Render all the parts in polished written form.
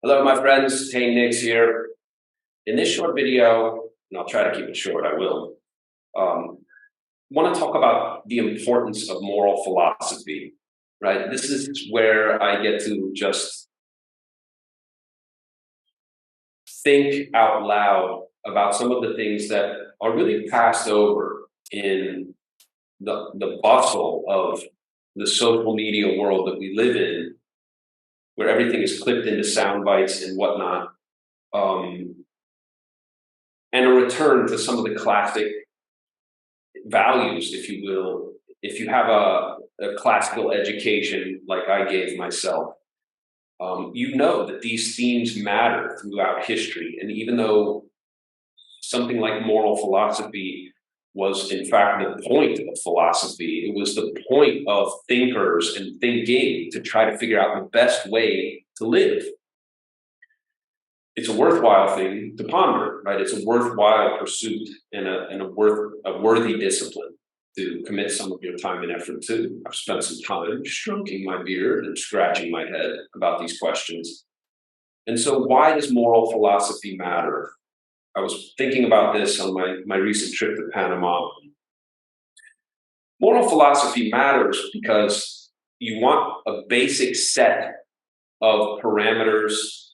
Hello, my friends. Hey, Nix here. In this short video, and I'll try to keep it short, I will, want to talk about the importance of moral philosophy, right? This is where I get to just think out loud about some of the things that are really passed over in the bustle of the social media world that we live in, where everything is clipped into sound bites and whatnot. And a return to some of the classic values, if you will. If you have a classical education like I gave myself, you know that these themes matter throughout history. And even though something like moral philosophy was in fact the point of philosophy, it was the point of thinkers and thinking to try to figure out the best way to live. It's a worthwhile thing to ponder, right? It's a worthwhile pursuit and a worthy discipline to commit some of your time and effort to. I've spent some time stroking my beard and scratching my head about these questions. And so why does moral philosophy matter? I was thinking about this on my recent trip to Panama. Moral philosophy matters because you want a basic set of parameters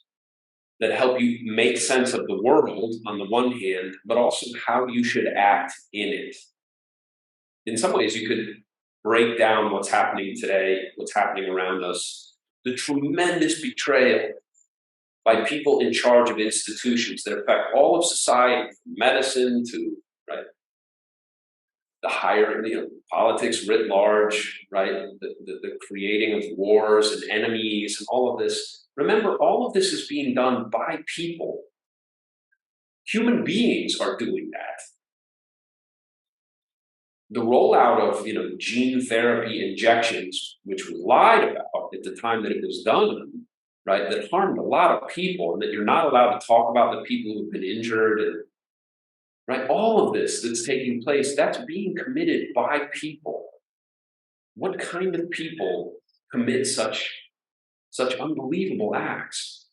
that help you make sense of the world on the one hand, but also how you should act in it. In some ways, you could break down what's happening today, what's happening around us, the tremendous betrayal by people in charge of institutions that affect all of society, from medicine to the higher, politics writ large, right? The creating of wars and enemies and all of this. Remember, all of this is being done by people. Human beings are doing that. The rollout of gene therapy injections, which was lied about at the time that it was done, right, that harmed a lot of people, and that you're not allowed to talk about the people who've been injured, and right, all of this that's taking place, that's being committed by people. What kind of people commit such unbelievable acts?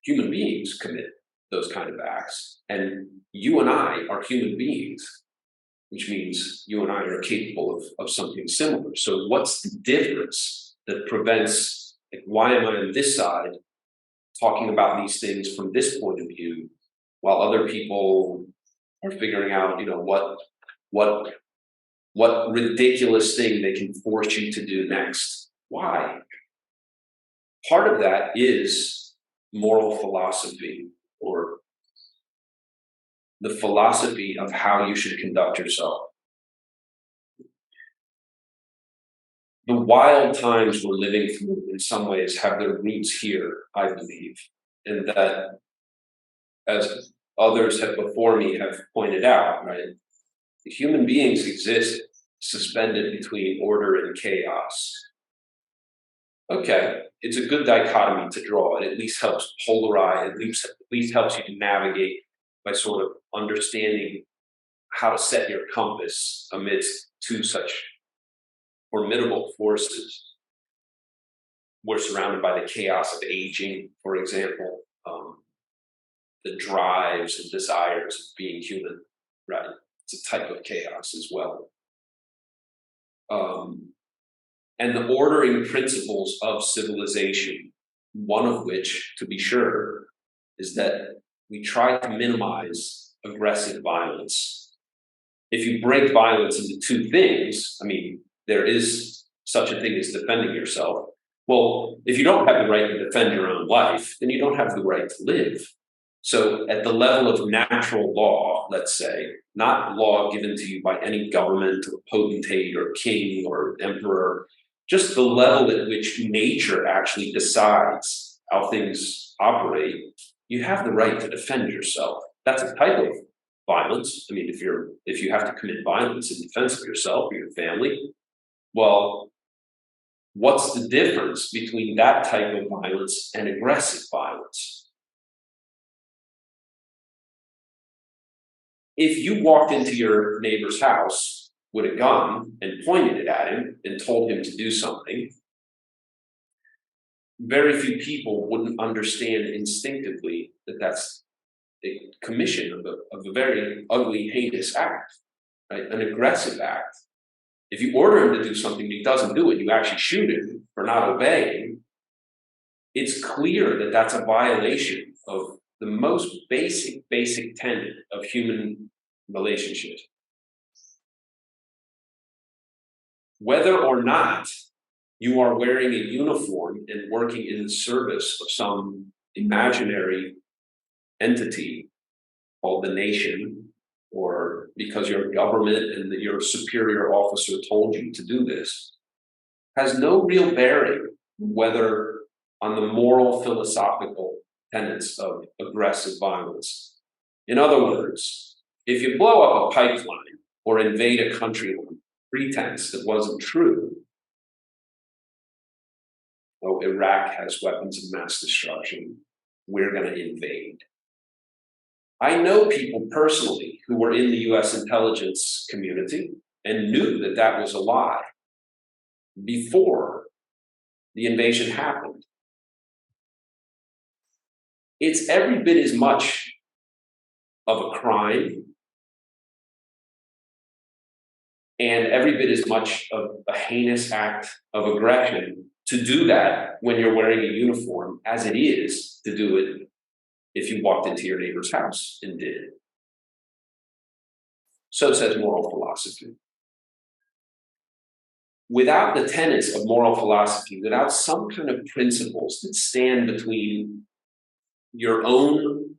Human beings commit those kind of acts, and you and I are human beings, which means you and I are capable of something similar. So what's the difference that prevents, why am I on this side talking about these things from this point of view, while other people are figuring out, what ridiculous thing they can force you to do next? Why? Part of that is moral philosophy, or the philosophy of how you should conduct yourself. The wild times we're living through, in some ways, have their roots here, I believe, and that, as others have before me have pointed out, right, human beings exist suspended between order and chaos. Okay, it's a good dichotomy to draw. It at least helps polarize, at least helps you to navigate by sort of understanding how to set your compass amidst two such formidable forces. We're surrounded by the chaos of aging, for example, the drives and desires of being human, right? It's a type of chaos as well. And the ordering principles of civilization, one of which, to be sure, is that we try to minimize aggressive violence. If you break violence into two things, there is such a thing as defending yourself. Well, if you don't have the right to defend your own life, then you don't have the right to live. So at the level of natural law, let's say, not law given to you by any government or potentate or king or emperor, just the level at which nature actually decides how things operate, you have the right to defend yourself. That's a type of violence. If you have to commit violence in defense of yourself or your family, well, what's the difference between that type of violence and aggressive violence? If you walked into your neighbor's house with a gun and pointed it at him and told him to do something, very few people wouldn't understand instinctively that that's a commission of a very ugly, heinous act, right? An aggressive act. If you order him to do something and he doesn't do it, you actually shoot him for not obeying. It's clear that that's a violation of the most basic tenet of human relationships. Whether or not you are wearing a uniform and working in the service of some imaginary entity called the nation, or because your government and your superior officer told you to do this, has no real bearing whether on the moral philosophical tenets of aggressive violence. In other words, if you blow up a pipeline or invade a country on pretense that wasn't true, oh, Iraq has weapons of mass destruction, we're going to invade. I know people personally who were in the US intelligence community and knew that that was a lie before the invasion happened. It's every bit as much of a crime and every bit as much of a heinous act of aggression to do that when you're wearing a uniform as it is to do it if you walked into your neighbor's house and did it. So says moral philosophy. Without the tenets of moral philosophy, without some kind of principles that stand between your own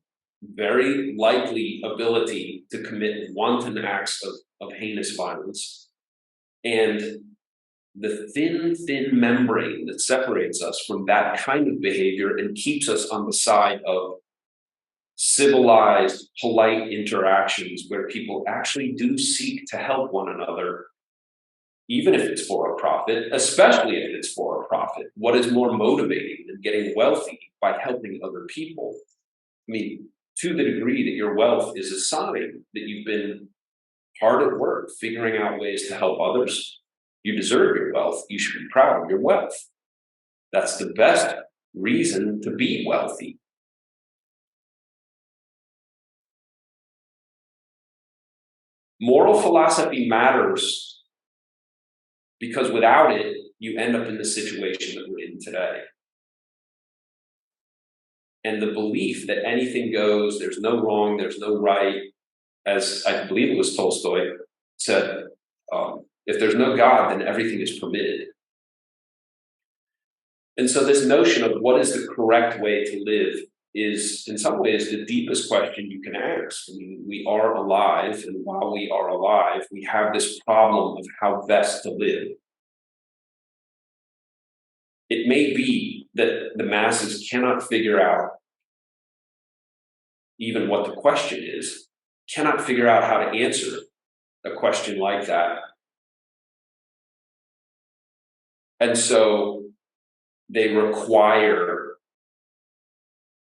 very likely ability to commit wanton acts of heinous violence and the thin membrane that separates us from that kind of behavior and keeps us on the side of civilized, polite interactions where people actually do seek to help one another, even if it's for a profit, especially if it's for a profit. What is more motivating than getting wealthy by helping other people? I mean, to the degree that your wealth is a sign that you've been hard at work figuring out ways to help others, you deserve your wealth. You should be proud of your wealth. That's the best reason to be wealthy. Moral philosophy matters because without it, you end up in the situation that we're in today. And the belief that anything goes, there's no wrong, there's no right, as I believe it was Tolstoy said, if there's no God, then everything is permitted. And so this notion of what is the correct way to live is, in some ways, the deepest question you can ask. I mean, we are alive, and while we are alive, we have this problem of how best to live. It may be that the masses cannot figure out even what the question is, cannot figure out how to answer a question like that. And so they require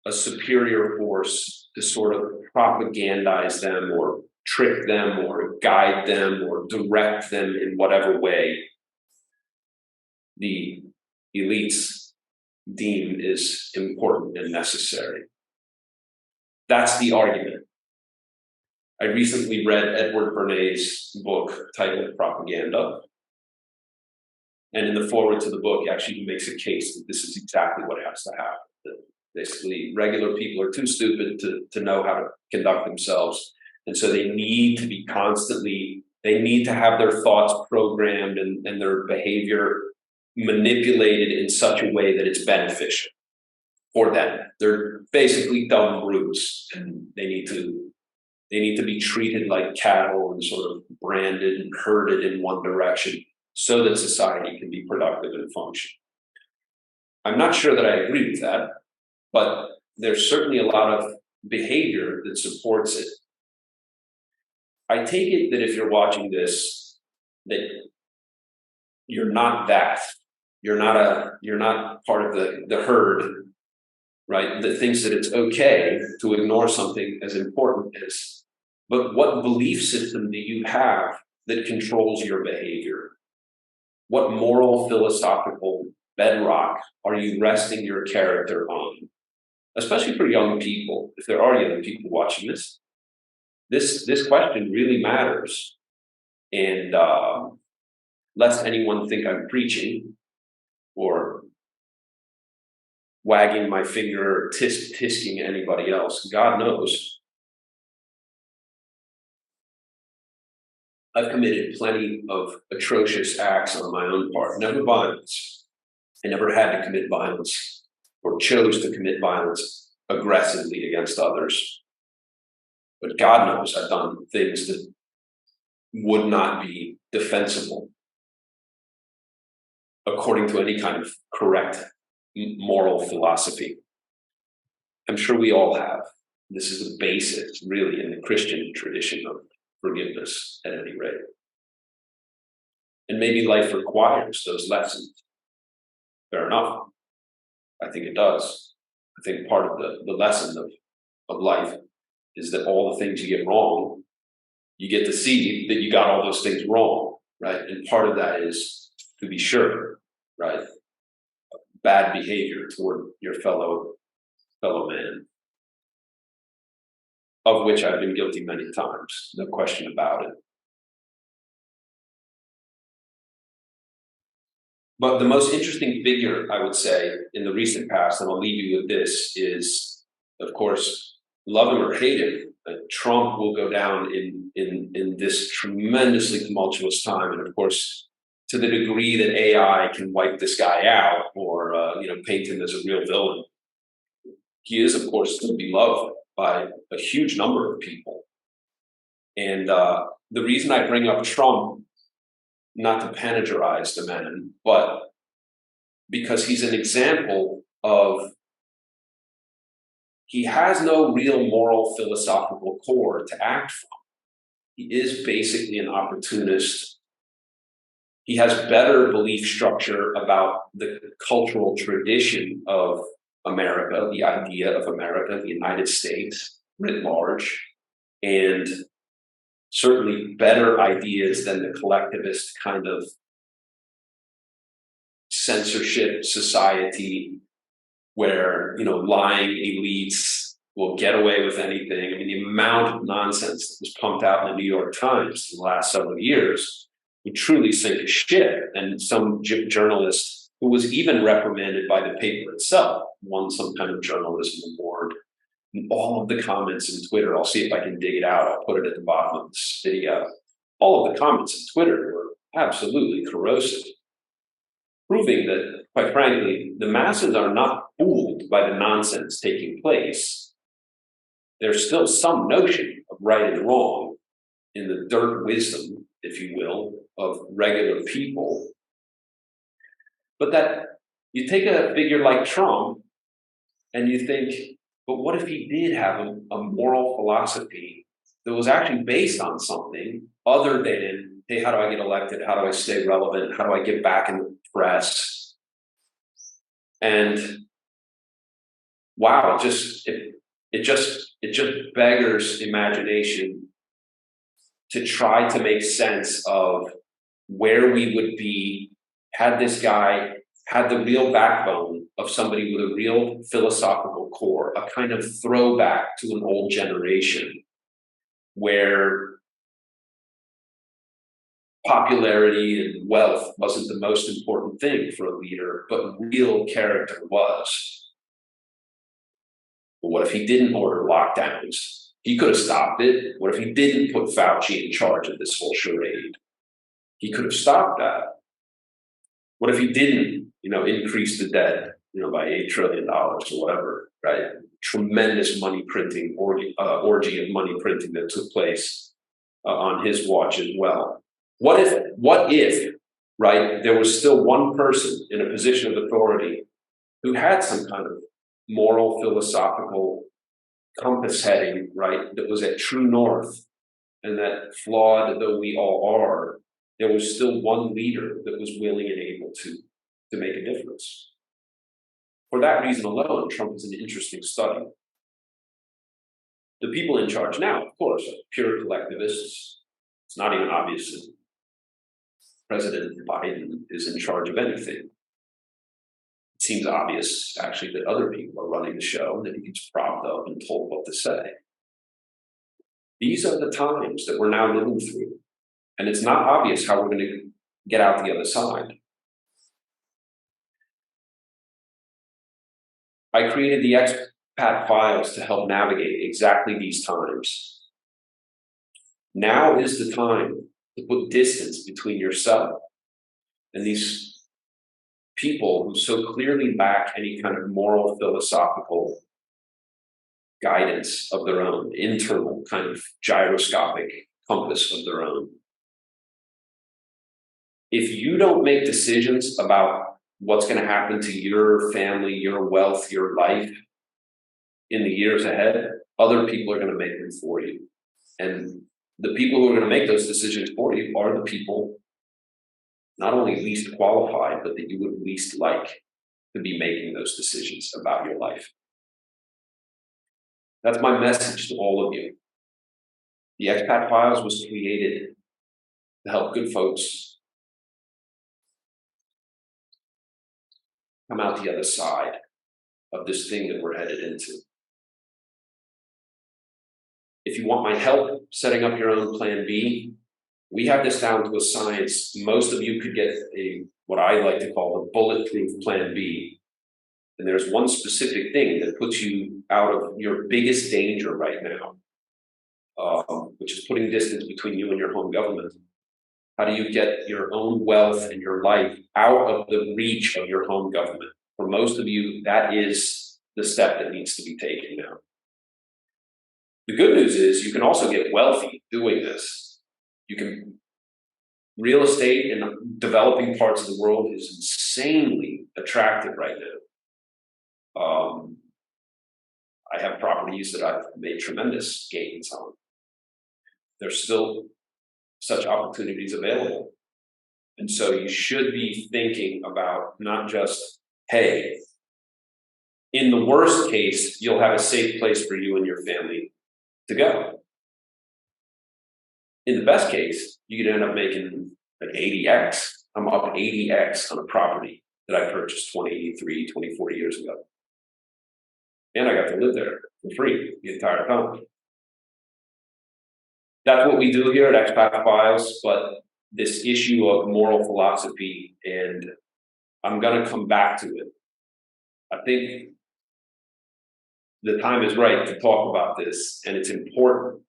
a superior force to sort of propagandize them or trick them or guide them or direct them in whatever way the elites deem is important and necessary. That's the argument. I recently read Edward Bernay's book titled Propaganda. And in the foreword to the book, actually he makes a case that this is exactly what has to happen. That basically, regular people are too stupid to know how to conduct themselves. And so they need to be they need to have their thoughts programmed and their behavior manipulated in such a way that it's beneficial for them. They're basically dumb brutes, and they need to be treated like cattle and sort of branded and herded in one direction so that society can be productive and function. I'm not sure that I agree with that, but there's certainly a lot of behavior that supports it. I take it that if you're watching this, that you're not that. You're not part of the herd, right? That thinks that it's okay to ignore something as important as, but what belief system do you have that controls your behavior? What moral philosophical bedrock are you resting your character on? Especially for young people, if there are young people watching this, this question really matters. And lest anyone think I'm preaching or wagging my finger or tisking anybody else, God knows I've committed plenty of atrocious acts on my own part, never violence. I never had to commit violence or chose to commit violence aggressively against others. But God knows I've done things that would not be defensible according to any kind of correct moral philosophy. I'm sure we all have. This is the basis, really, in the Christian tradition of forgiveness, at any rate. And maybe life requires those lessons. Fair enough. I think it does. I think part of the lesson of life is that all the things you get wrong, you get to see that you got all those things wrong, right? And part of that is, to be sure, right, bad behavior toward your fellow man, of which I've been guilty many times, no question about it. But the most interesting figure, I would say, in the recent past, and I'll leave you with this, is, of course, love him or hate him, Trump will go down in this tremendously tumultuous time. And of course, to the degree that AI can wipe this guy out or paint him as a real villain, he is, of course, still beloved by a huge number of people. And the reason I bring up Trump, not to panegyrize the man, but because he's an example of, he has no real moral philosophical core to act from. He is basically an opportunist. He has better belief structure about the cultural tradition of America, the idea of America, the United States writ large, and certainly better ideas than the collectivist kind of censorship society where, lying elites will get away with anything. I mean, the amount of nonsense that was pumped out in the New York Times in the last several years would truly sink a ship. And some journalist who was even reprimanded by the paper itself won some kind of journalism award. And all of the comments in Twitter, I'll see if I can dig it out, I'll put it at the bottom of this video. All of the comments in Twitter were absolutely corrosive, proving that, quite frankly, the masses are not fooled by the nonsense taking place. There's still some notion of right and wrong in the dirt wisdom, if you will, of regular people. But that you take a figure like Trump and you think, but what if he did have a moral philosophy that was actually based on something other than, hey, how do I get elected? How do I stay relevant? How do I get back in the press? And wow, it just beggars imagination to try to make sense of where we would be had this guy had the real backbone of somebody with a real philosophical core, a kind of throwback to an old generation where popularity and wealth wasn't the most important thing for a leader, but real character was. But what if he didn't order lockdowns? He could have stopped it. What if he didn't put Fauci in charge of this whole charade? He could have stopped that. What if he didn't, increase the debt, by $8 trillion or whatever, right? Tremendous money printing, orgy of money printing that took place on his watch as well. What if, right, there was still one person in a position of authority who had some kind of moral, philosophical compass heading, right, that was at true north, and that flawed though we all are, there was still one leader that was willing and able to make a difference. For that reason alone, Trump is an interesting study. The people in charge now, of course, are pure collectivists. It's not even obvious that President Biden is in charge of anything. seems obvious, actually, that other people are running the show and that he gets propped up and told what to say. These are the times that we're now living through. And it's not obvious how we're going to get out the other side. I created the expat files to help navigate exactly these times. Now is the time to put distance between yourself and these people who so clearly lack any kind of moral, philosophical guidance of their own, internal kind of gyroscopic compass of their own. If you don't make decisions about what's going to happen to your family, your wealth, your life in the years ahead, other people are going to make them for you. And the people who are going to make those decisions for you are the people not only least qualified, but that you would least like to be making those decisions about your life. That's my message to all of you. The Expat Files was created to help good folks come out the other side of this thing that we're headed into. If you want my help setting up your own plan B, we have this down to a science. Most of you could get what I like to call a bulletproof plan B. And there's one specific thing that puts you out of your biggest danger right now, which is putting distance between you and your home government. How do you get your own wealth and your life out of the reach of your home government? For most of you, that is the step that needs to be taken now. The good news is you can also get wealthy doing this. You can, real estate in developing parts of the world is insanely attractive right now. I have properties that I've made tremendous gains on. There's still such opportunities available. And so you should be thinking about not just, hey, in the worst case, you'll have a safe place for you and your family to go. In the best case, you could end up making an 80x. I'm up 80x on a property that I purchased 23, 24 years ago. And I got to live there for free the entire time. That's what we do here at Expat Files, but this issue of moral philosophy, and I'm going to come back to it. I think the time is right to talk about this, and it's important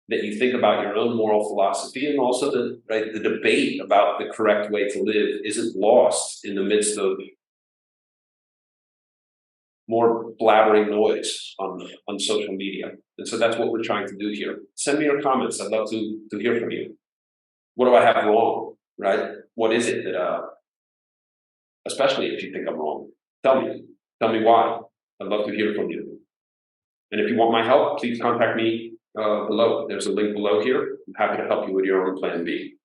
that you think about your own moral philosophy, and also the debate about the correct way to live isn't lost in the midst of more blabbering noise on social media. And so that's what we're trying to do here. Send me your comments. I'd love to hear from you. What do I have wrong, right? What is it that, especially if you think I'm wrong, tell me why. I'd love to hear from you. And if you want my help, please contact me below. There's a link below here. I'm happy to help you with your own plan B.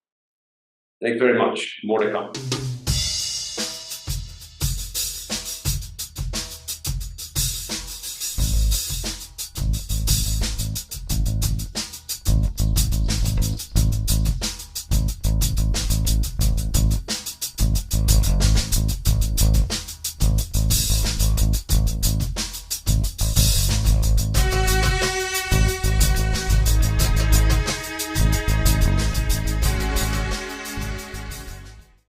Thanks very much. More to come.